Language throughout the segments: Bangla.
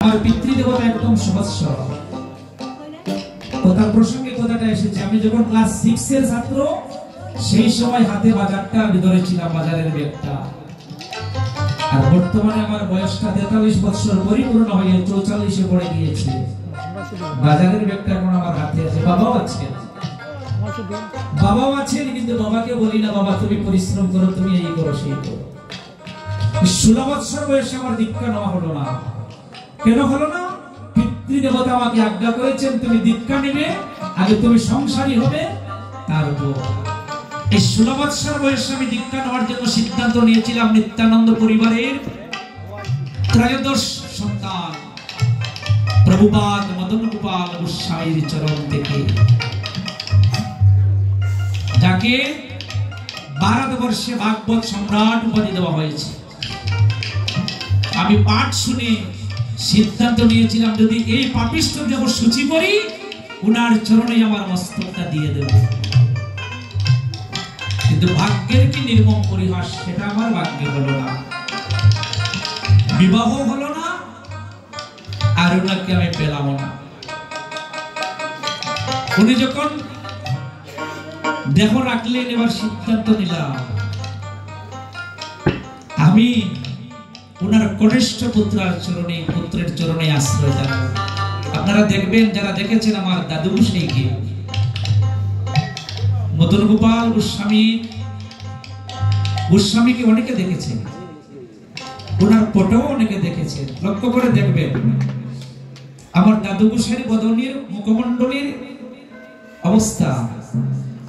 আমার পিতৃদেবতা একদম সহজ সরল। কথার প্রসঙ্গে কথাটা এসেছে, আমি যখন ক্লাস 6 এর ছাত্র, সেই সময় হাতে বাজারটা ভিতরে ছিলাম, বাজারের ব্যাগটা। আর বর্তমানে আমার বয়সটা 43 বছর পরিপূর্ণ হয়ে 44-এ পড়ে গিয়েছে। বাজারের ব্যাগটা এখন আমার হাতে আছে। বাবাও আছেন, কিন্তু বাবাকে বলি না, বাবা তুমি পরিশ্রম করো, তুমি এই করো সেই করো। 16 বছর বয়সে আমার দীক্ষা নেওয়া হলো না। কেন হলো না? পিতৃদেবতা আমাকে আজ্ঞা করেছেন তুমি দীক্ষা নেবে, আগে তুমি সংসারী হবে, তারপর। এই 16 বছর বয়সে আমি দীক্ষা নেওয়ার জন্য সিদ্ধান্ত নিয়েছিলাম নিত্যানন্দ পরিবারের ত্রয়োদশ সন্তান প্রভুপাদ মদন গোপাল গোস্বামীর চরণ থেকে, যাকে ভারতবর্ষে ভাগবত সম্রাট উপাধি দেওয়া হয়েছে। আমি পাঠ শুনে সিদ্ধান্ত নিয়েছিলাম যদি এই পাপিষ্ঠ দেহ সূচি করি, উনার চরণে আমার মস্তকটা দিয়ে দেব। কিন্তু ভাগ্যের কি নির্মম পরিহাস, সেটা আমার ভাগ্যে হলো না। বিবাহ হলো না, আর ওনাকে আমি পেলাম না। উনি যখন দেহ রাখলেন, এবার সিদ্ধান্ত নিলাম আমি ওনার কনিষ্ঠ পুত্রের চরণে আশ্রয় যাব। আপনারা দেখবেন, যারা দেখেছেন আমার দাদু গোসাইকে, মদন গোপাল গোস্বামীকে অনেকে দেখেছেন, ওনার ফটো অনেকে দেখেছেন। লক্ষ্য করে দেখবেন আমার দাদু গোসাইর বদনের মুখমণ্ডলীর অবস্থা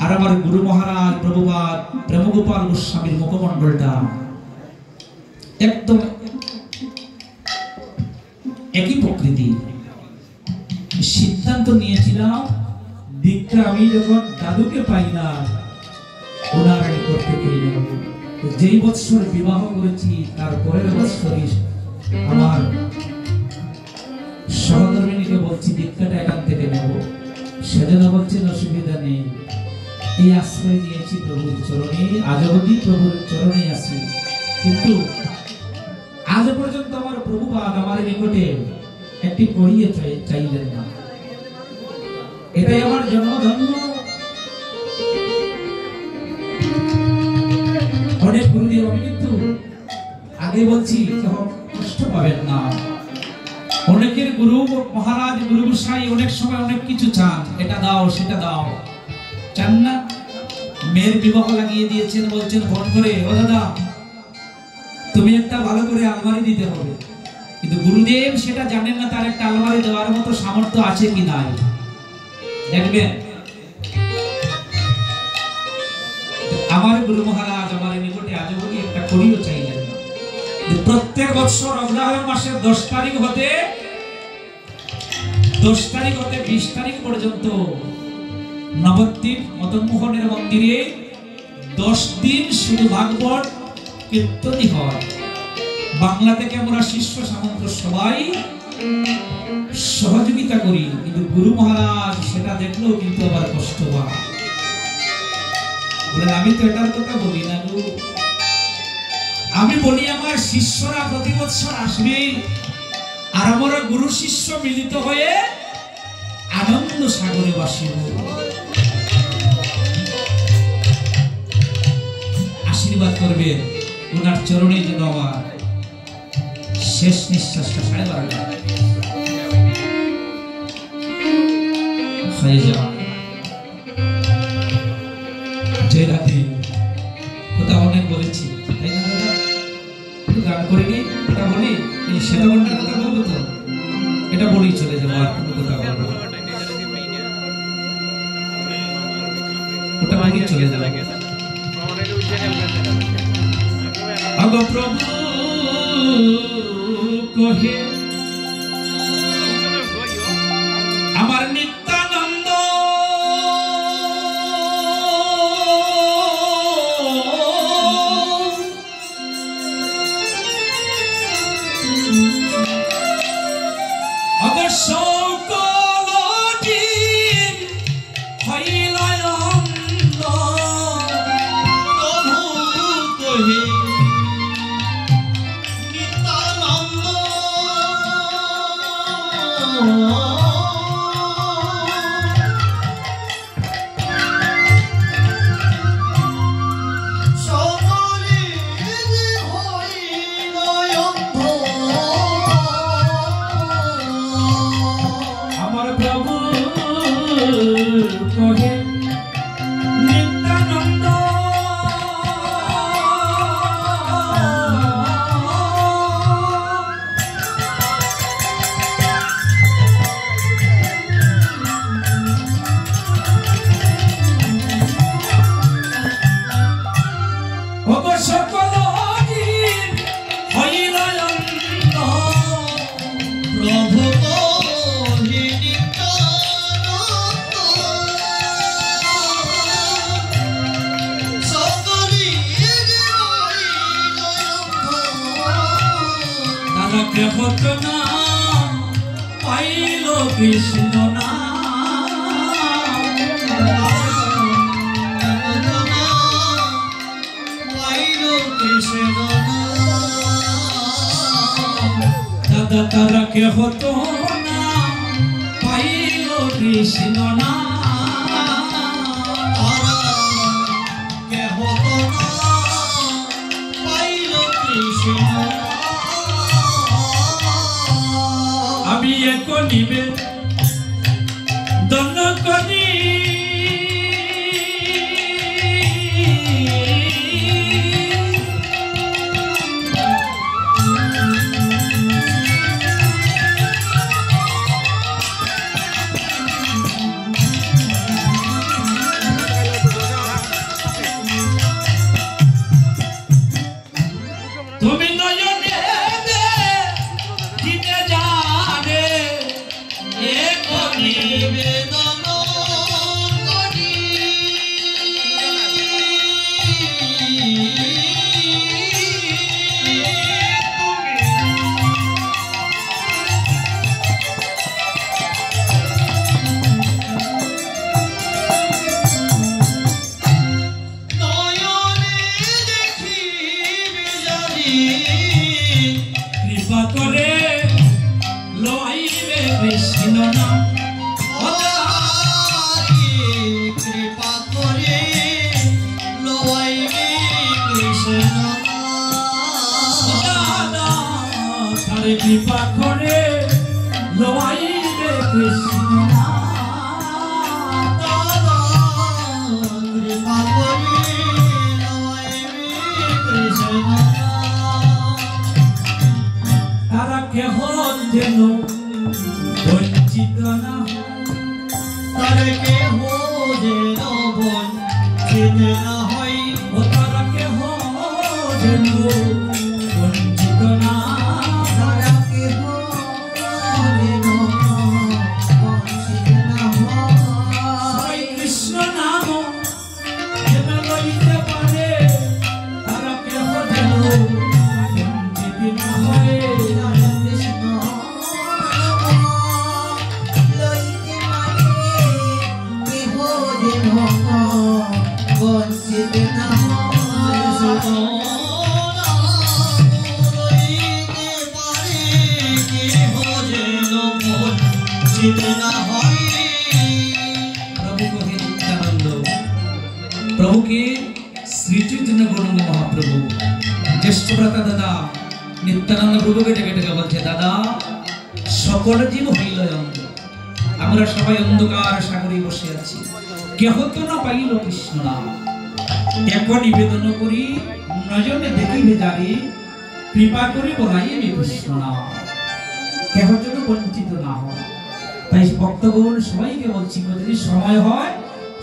আর আমার গুরু মহারাজ প্রভুপাদ প্রেমগোপাল গোস্বামীর মুখমণ্ডলটা একদম একই প্রকৃতি। সিদ্ধান্ত নিয়েছিলাম দীক্ষা আমি যখন দাদুকে পাই না, ওনার করতে পেরে নেব। যেই বৎসর বিবাহ করেছি, তার পরের বৎসরই আমার সহধর্মিনীকে বলছি দীক্ষাটা এখান থেকে নেব। সেজন্য বলছেন অসুবিধা নেই, এই আশ্রয় নিয়েছি প্রভুর চরণে, আজ অবধি প্রভুর চরণে আছি। কিন্তু আজ পর্যন্ত আমার প্রভুপাদ আমার নিকটে একটি করিয়ে চাইলেন না। এটাই আমার জন্মধন্য। অনেক গুরুদেব, আমি কিন্তু আগে বলছি, কষ্ট পাবেন না। অনেকের গুরু মহারাজ গুরু গোসাই অনেক সময় অনেক কিছু চান, এটা দাও সেটা দাও, চান না। মেয়ের বিবাহ লাগিয়ে দিয়েছেন, বলছেন ফোন করে, ও দাদা তুমি একটা ভালো করে আলমারি দিতে হবে। কিন্তু গুরুদেব সেটা জানেন না তার একটা আলমারি দেওয়ার মতো সামর্থ্য আছে কি নাই। দেখবেন আমার গুরু মহারাজ আমার নিকটে আজ অবধি একটা করিও চাইলেন না। প্রত্যেক বছর অগ্রহায়ণ মাসের 10 তারিখ হতে 20 তারিখ পর্যন্ত নবদ্বীপ মদনমোহনের মন্দিরে 10 দিন শুধু ভাগবত কীর্তনই হয়। বাংলা থেকে আমরা শিষ্য সামন্ত সবাই সহযোগিতা করি, কিন্তু গুরু মহারাজ সেটা দেখলেও কিন্তু আবার কষ্ট পায়। বলেন আমি তো এটার কথা বলি না গো, আমি বলি আমার শিষ্যরা প্রতি বছর আসবে, আর আমরা গুরু শিষ্য মিলিত হয়ে আনন্দ সাগরে বাসিব। আশীর্বাদ করবে ওনার চরণে যেন আমার শেষ নিঃশ্বাসটা 12:30 হয়ে যাওয়া। জয় রাধে। কথা অনেক বলেছি, তাই না দাদা? একটু গান করে নিই, এটা বলি, এই শ্বেতকন্যার কথা বলবো তো, এটা বলেই চলে যাবো, আর কোনো কথা বলবো ওটা বলেই চলে যাবো। আগো প্রভু কহে আমার নিত্যানন্দ অবশ্য কৃষ্ণ না দাদা তারা কে হতো না পাইল কৃষ্ণ না কে হতো না পাইল কৃষ্ণ আমি এক নিবে দন করি তুমি নয়নে দিতে যাবে এক নিবেদন করি নয়নে দেখিবে যদি কৃপা করে লইবে কৃষ্ণ নাম কৃপা করে লইবে কৃষ্ণ দাদা তারে কৃপা করে লইবে কৃষ্ণ দাদা কৃপা করে লইবে কৃষ্ণ তারা কেহ যেন বঞ্চিত না তারা কেহ যেন বঞ্চিত না হয় ও তারা কেহ যেন বঞ্চিত না তারা কেহ যেন বঞ্চিত না হয় কৃষ্ণ নাম যেন লইতে পারে তারা কেহ যেন বঞ্চিত না হয় प्रभु के श्री चैतन्य गौरांग महाप्रभु ज्येष्ठ भ्राता दादा नित्यानंद प्रभु के डेके डेके बोलছে दादा সকল জীব হইল অন্ধ আমরা সবাই অন্ধকার সাগরে বসে আছি কেহ তো না পাইল কৃষ্ণ নাম এক নিবেদন করি নজনে দেখিবে যারে কৃপা করে বলাইবে কৃষ্ণ নাম কেহ যেন বঞ্চিত না হয় তাই ভক্তগণ সবাইকে বলছি যদি সময় হয়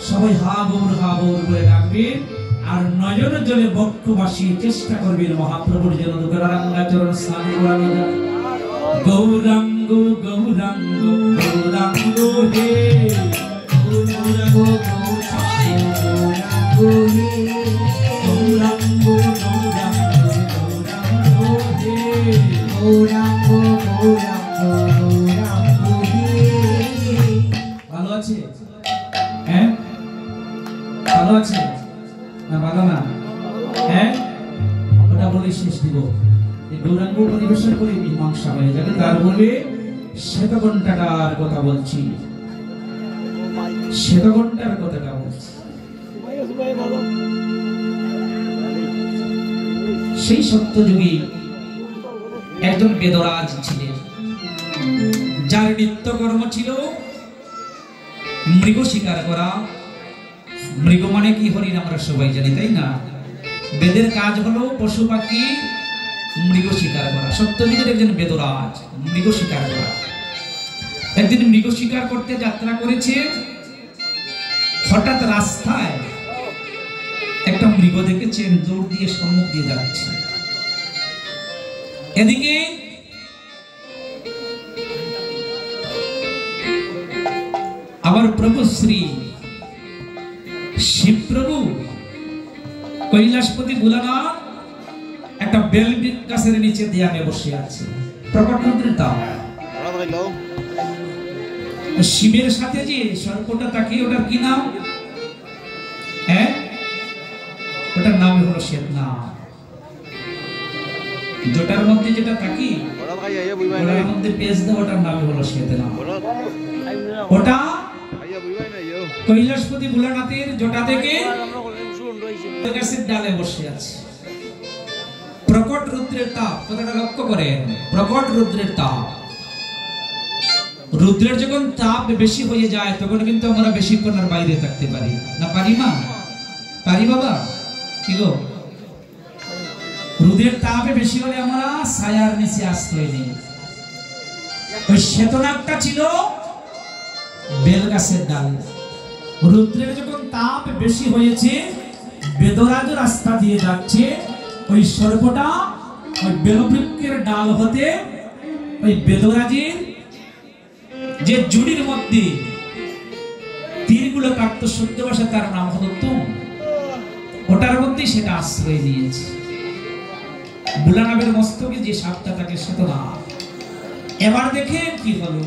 সবাই হা গৌর করে ডাকবেন আর নজনের জলে বক্ষবাসী চেষ্টা করবেন মহাপ্রভুর জন্য গৌরাঙ্গাচরণ স্নান করানো যায় গৌরাঙ্গ গৌরাঙ্গ গৌরাঙ্গ হে গৌরাঙ্গ গৌরাঙ্গ হে গৌরাঙ্গ গৌরাঙ্গ গৌরাঙ্গ হে গৌরাঙ্গ গৌরাঙ্গ গৌরাঙ্গ হে ভালো আছে হ্যাঁ ভালো আছে না ভালো না হ্যাঁ ওটা বলে শেষ দিব গৌরাঙ্গ পরিবেশন করে মীমাংসা হয়ে যাবে তার বলবে শ্বেতঘণ্টাটার কথা বলছি, শ্বেতঘণ্টার কথাটা বলছি। সেই সত্যযুগে একজন বেদরাজ ছিলেন, যার নিত্যকর্ম ছিল মৃগ শিকার করা। মৃগ মানে কি হরিণ আমরা সবাই জানি, তাই না? বেদের কাজ হলো পশু পাখি মৃগ শিকার করা। সত্যযুগের একজন বেদরাজ মৃগ শিকার করা। একদিন মৃগ শিকার করতে যাত্রা করেছে, হঠাৎ রাস্তায় একটা মৃগ দেখেছেন দৌড় দিয়ে সম্মুখ দিয়ে যাচ্ছে। এদিকে আমার প্রভু শ্রী শিবপ্রভু কৈলাসপতি ভোলানাথ একটা বেল গাছের নিচে ধ্যানে বসে আছে। প্রকট রুদ্রের তাপ। শিবের সাথে যে সর্পটা তাকে, ওটার কি নাম? হ্যাঁ, ওটার নাম হলো শ্বেতনাগ। জটার মধ্যে যেটা থাকি, ওটার মধ্যে পেজ দেওয়া, ওটার নাম হলো শ্বেতনাগ। ওটা কৈলাসপতি ভোলানাথের জটা থেকে গাছের ডালে বসে আছে। প্রকট রুদ্রের তাপ, কথাটা লক্ষ্য করেন। প্রকট রুদ্রের তাপ। রুদ্রের যখন তাপ বেশি হয়ে যায় তখন কিন্তু আমরা বেশিক্ষণ আর বাইরে থাকতে পারি না। পারি মা? পারি বাবা? কি গো? রুদ্রের তাপে বেশি হলে আমরা ছায়ার নিচে আশ্রয় নেই। ওই শ্বেতনাগটা ছিল বেল গাছের ডাল। রুদ্রের যখন তাপ বেশি হয়েছে, বেদরাজ রাস্তা দিয়ে যাচ্ছে, ওই সর্পটা ওই বেলবৃক্ষের ডাল হতে ওই বেদরাজের যে জুড়ির মধ্যে তীরগুলো কাটতো শুদ্ধ ভাষা, তার নাম হলো তুম। ওটার মধ্যে সেটা আশ্রয় নিয়েছে। ভোলানাথের মস্তকে যে সাপটা থাকে শ্বেতনাগ। এবার দেখেন কি হলো,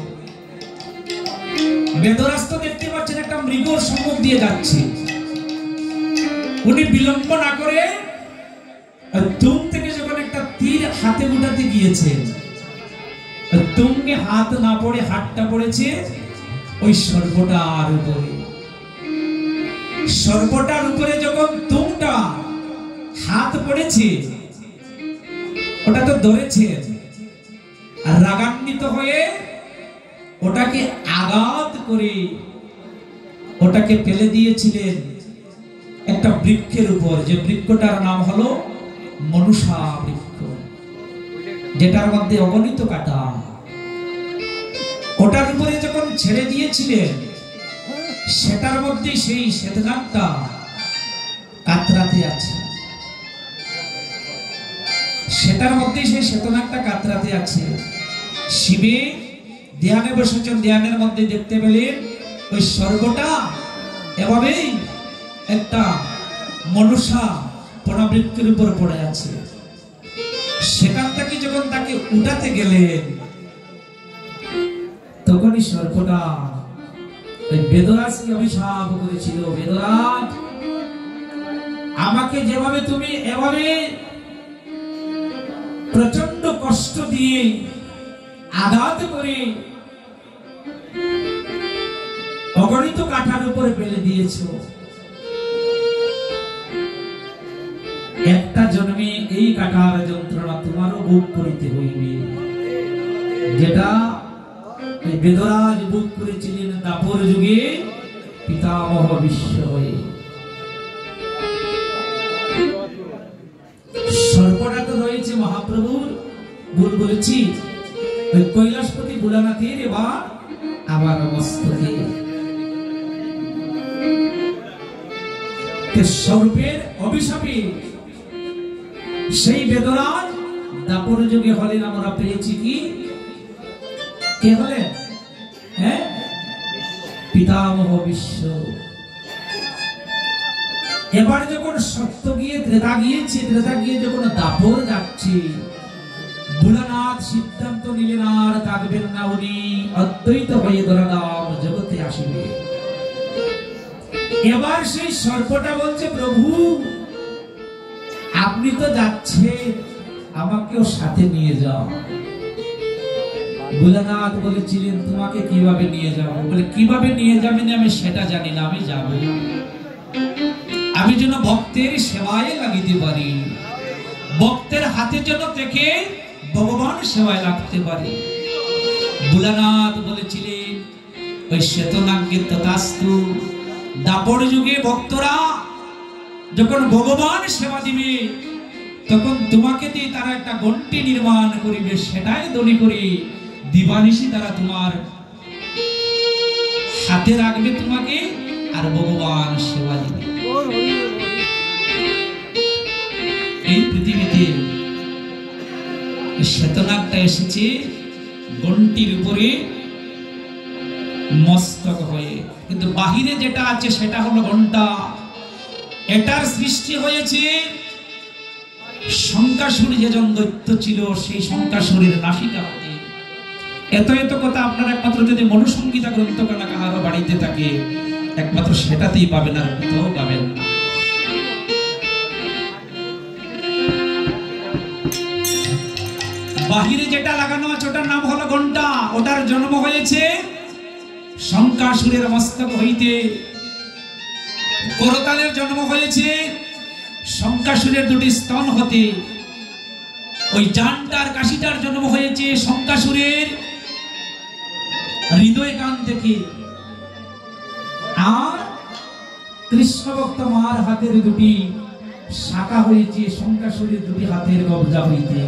বেদরাজ তো দেখতে পাচ্ছেন একটা মৃগর সম্মুখ দিয়ে যাচ্ছে। উনি বিলম্ব না করে তুম থেকে যখন একটা তীর হাতে উঠাতে গিয়েছেন, তুমকে হাত না পড়ে হাতটা পড়েছে ওই সর্পটার উপরে। সর্পটার উপরে যখন তুমটা হাত পড়েছে, ওটা তো ধরেছে, আর রাগান্বিত হয়ে ওটাকে আঘাত করে ওটাকে ফেলে দিয়েছিলেন একটা বৃক্ষের উপর, যে বৃক্ষটার নাম হলো মনুষা বৃক্ষ, যেটার মধ্যে অগণিত কাঁটা। ওটার উপরে যখন ছেড়ে দিয়েছিলেন, সেটার মধ্যে সেই শ্বেতনাগটা কাতরাতে আছে। সেটার মধ্যে সেই শ্বেতনাগটা কাতরাতে আছে। শিবে ধ্যানে বসেছেন, ধ্যানের মধ্যে দেখতে পেলেন ওই সর্বটা এভাবেই একটা মনুষা পরাবৃত্তির উপর পড়ে আছে। সেখান থেকে যখন তাকে উঠাতে গেলেন, তখনই সর্পটা ওই বেদরাজকে অভিশাপ করেছিল, বেদরাজ, আমাকে যেভাবে তুমি এভাবে প্রচন্ড কষ্ট দিয়ে আঘাত করে অগণিত কাঠার উপরে ফেলে দিয়েছ, একটা জন্মে এই কাটার যন্ত্রণা তোমারও ভোগ করিতে হইবে, যেটা বেদরাজ ভোগ করেছিলেন দাপর যুগে পিতামহ বিশ্ব হয়ে। সর্পটা তো রয়েছে মহাপ্রভুর, ভুল বলেছি, ওই কৈলাসপতি ভোলানাথের এবার আবার মস্তকে সর্পের অভিশাপে সেই বেদরাজ দাপর যুগে হলেন। আমরা পেয়েছি কি, কে হলেন? হ্যাঁ, পিতামহ বিশ্ব। এবার যখন সত্য গিয়ে ত্রেতা গিয়েছে, ত্রেতা গিয়ে যখন দাপর যাচ্ছে, ভোলানাথ সিদ্ধান্ত নিলেন আর থাকবেন না, উনি অদ্বৈত হয়ে ধরাধাম জগতে আসিবে। এবার সেই সর্পটা বলছে, প্রভু আপনি তো যাচ্ছেন, আমাকেও সাথে নিয়ে যাও। ভোলানাথ বলেছিলেন তোমাকে কিভাবে নিয়ে যাব? বলে কিভাবে নিয়ে যাবেন আমি সেটা জানি না, আমি যাব আমি যেন ভক্তের সেবায় লাগিতে পারি, ভক্তের হাতে যেন থেকে ভগবান সেবায় লাগতে পারি। ভোলানাথ বলেছিলেন ওই শ্বেতনাগের তথাস্তু, দাপর যুগে ভক্তরা যখন ভগবান সেবা দিবে তখন তোমাকে দিয়ে তারা একটা ঘন্টি নির্মাণ করিবে, সেটাই দড়ি করে দিবানিশি তারা তোমার হাতে রাখবে তোমাকে, আর ভগবান সেবা দিবে। এই পৃথিবীতে শ্বেতনাগটা এসেছে ঘন্টির উপরে মস্তক হয়ে, কিন্তু বাহিরে যেটা আছে সেটা হলো ঘন্টা। এটার সৃষ্টি হয়েছে শঙ্কাসুর যেজন দৈত্য ছিল, সেই শঙ্কাসুরের নাসিকা হতে। এত এত কথা আপনারা একমাত্র যদি মনুসংগীতা গ্রন্থখানা কাহারও বাড়িতে থাকে একমাত্র সেটাতেই পাবেন, আর কোথাও পাবেন না। বাহিরে যেটা লাগানো আছে ওটার নাম হলো ঘন্টা। ওটার জন্ম হয়েছে শঙ্কাসুরের মস্তক হইতে। করতালের জন্ম হয়েছে শঙ্কাসুরের দুটি স্তন হতে। ওই জানটার কাশিটার জন্ম হয়েছে শঙ্কাসুরের হৃদয় কান থেকে। আর কৃষ্ণ ভক্ত মার হাতের দুটি শাখা হয়েছে শঙ্কাসুরের দুটি হাতের কবজা হইতে।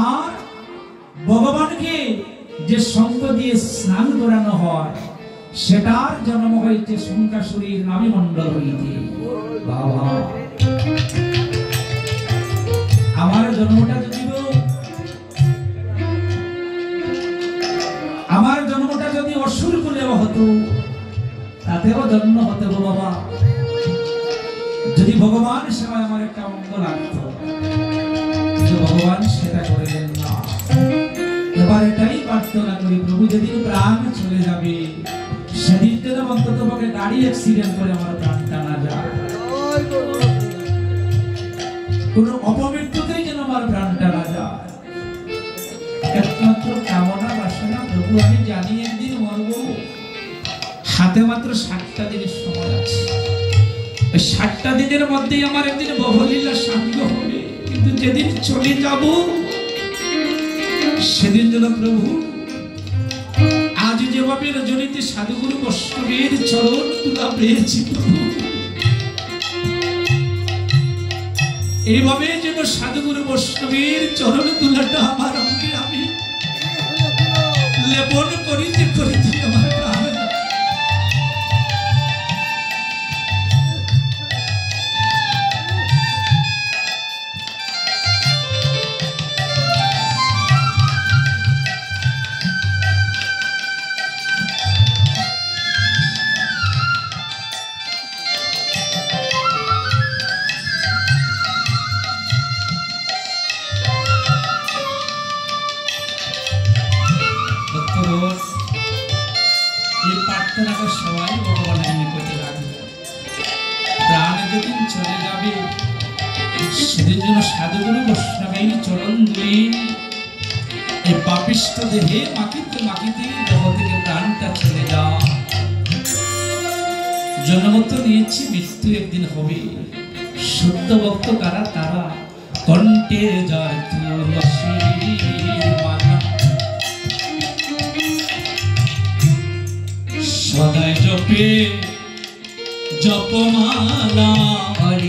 আর ভগবানকে যে সঙ্গ দিয়ে স্নান করানো হয় সেটার জন্ম হয়েছে শঙ্কাসুরের নাভি মণ্ডল হইতে। বাবা, আমার জন্মটা যদি অসুর কুলেও হতো তাতেও জন্ম হতো গো বাবা, যদি ভগবান সেবায় আমার একটা অঙ্গ লাগতো। ভগবান সেটা করলেন না। এবার এটাই প্রার্থনা করি, প্রভু যেদিন প্রাণ চলে যাবে সেদিন যেন অন্তত পক্ষে গাড়ি অ্যাক্সিডেন্ট করে আমার প্রাণটা না যায়, কোন অপমৃত্যুতেই যেন আমার প্রাণটা না যায়। একমাত্র কামনা বাসনা, প্রভু আমি জানি একদিন মরব, হাতে মাত্র 60টা দিনের সময় আছে। ওই 60টা দিনের মধ্যেই আমার একদিন বহুলীলা সাঙ্গ হবে, কিন্তু যেদিন চলে যাব সেদিন যেন প্রভু আজ যেভাবে রজনীতে সাধুগুরু বৈষ্ণবের চরণ তুলা পেয়েছি, প্রভু এইভাবে যেন সাধুগুরু বৈষ্ণবের চরণ তুলাটা আমার অঙ্গে আমি লেপন করিতে করিতে আমার প্রাণ। এই প্রার্থনাটা সবাই ভগবানের নিকটে রাখবে। প্রাণ যেদিন চলে যাবে সেদিন যেন সাধুগুরু বৈষ্ণবের চরণ ধুলি এই পাপিষ্ঠ দেহে মাখিতে মাখিতে দেহ থেকে প্রাণটা চলে যাওয়া। জন্মত নিয়েছি, মৃত্যু একদিন হবে। শুদ্ধ ভক্ত কারা? তারা কণ্ঠে যার তুলসীর মালা সদায় জপে জপমালা।